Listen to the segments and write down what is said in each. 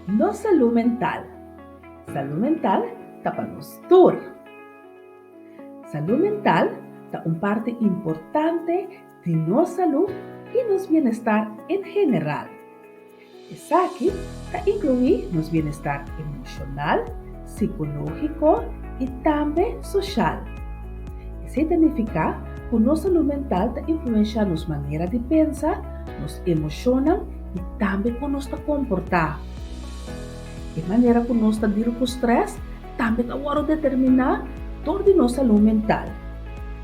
No salud mental. Salud mental está para nos todos. Salud mental está una parte importante de nuestra salud y nuestro bienestar en general. Esa aquí está incluye nuestro bienestar emocional, psicológico y también social. Isso significa que nossa saúde mental está influencia nossa maneira de pensar, nos emocionam e também como nos comportar. A maneira que nós lidamos com o estresse também vai determinar toda nossa saúde mental.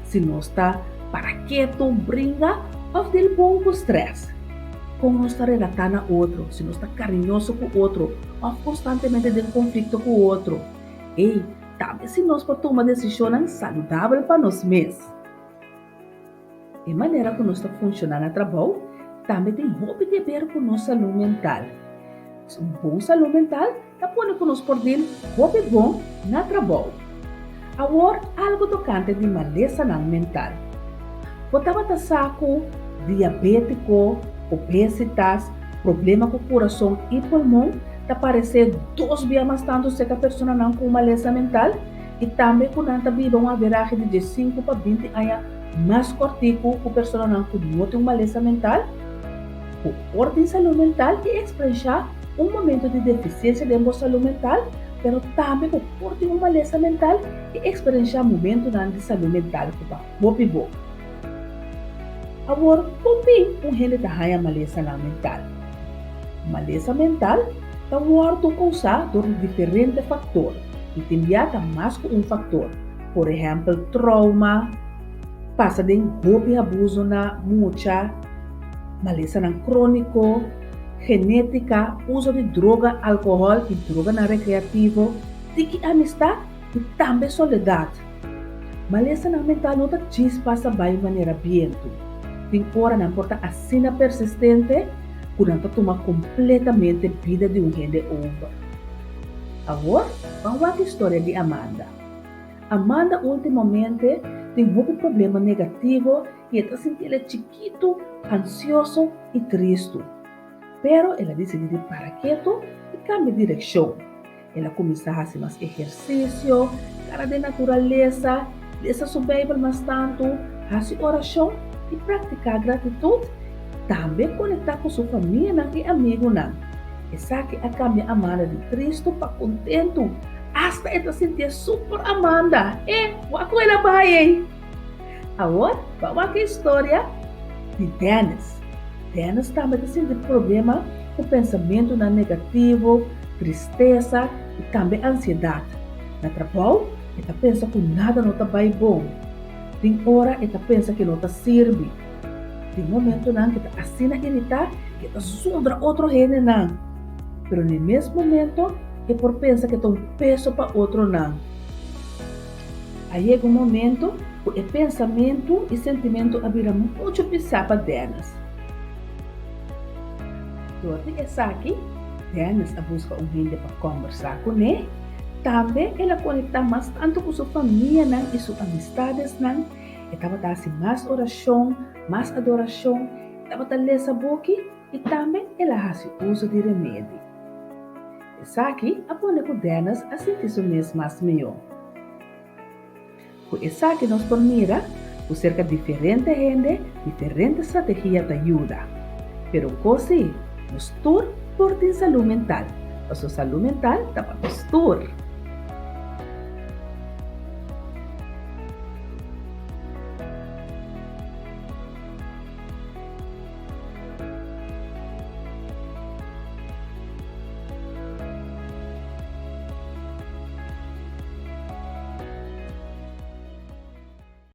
Se nós está para quieto, brinca ou del bom com o estresse. Como nós está relatando a outro, se nós está carinhoso com o outro ou constantemente em conflito com o outro. E também se nós podemos tomar decisões saudáveis para nós mesmos. A maneira que nós está funcionando no trabalho também tem muito a ver com nossa saúde mental. Uma boa saúde mental está pode que nós podemos muito bom no trabalho. Agora, algo tocante de maleza mental. Botava tá saco, diabético, obesidade, problema com o coração e pulmão, está parecer 2 vezes mais tanto se a pessoa não com maleza mental e também com anta vive uma averagem de 5 para 20 anos mais cortico com a pessoa não com outra maleza mental. O ordem de saúde mental e expressar momento de deficiência de saúde mental, pero também o ordem de maleza mental e experienciar momento de saúde mental que vai boa boa. Agora, como gente tem maleza mental? Maleza mental está causada por diferentes fatores e tem mais que fator. Por exemplo, trauma, passa de hobby abuso na mucha, maleza crônico, genética, uso de droga, álcool e droga na recreativo, tiki amistad e também soledade. Maleza mental não passa bem de maneira viento. Tem hora não importa assina persistente, quando toma completamente vida de gente over. Agora, vamos à história de Amanda. Amanda ultimamente tem muito problema negativo e está sentindo chiquito, ansioso e triste. Pero ela decidiu parar quieto e cambiar de direção. Ela começa a fazer mais exercício, cara de natureza, lesa sua Bíblia mais tanto, fazer oração e praticar gratitude, também conectar com sua família e amigos. Essa que a cambia Amanda de Cristo para contento, hasta ela sentir super Amanda. Wako ela vai. Agora, vamos à história de Dennis. Dennis também tem problema com pensamento negativo, tristeza e também ansiedade. No trabalho, ele pensa que nada não está bem bom. Tem hora ele pensa que não está serve. Tem momento que ele está assim irritar, que está sondra outro gente não. Pero no mesmo momento, é por pensar que está peso para outro não. Aí chega momento que o pensamento e sentimento vira muito pesado para Dennis. Durante essa aqui, Dennis busca gente para conversar com ele. Também ela conecta mais tanto com sua família e suas amistades. Estava fazendo mais oração, mais adoração. Estava lendo a book e também ela faz uso de remédio. Essa aqui aponta com Dennis a sentir-se mesmo mais melhor. Com essa aqui nos permite com cerca de diferente gente, diferentes estratégias de ajuda. Pero così, nos tour por din saúde mental. A sua saúde mental está para nos tour.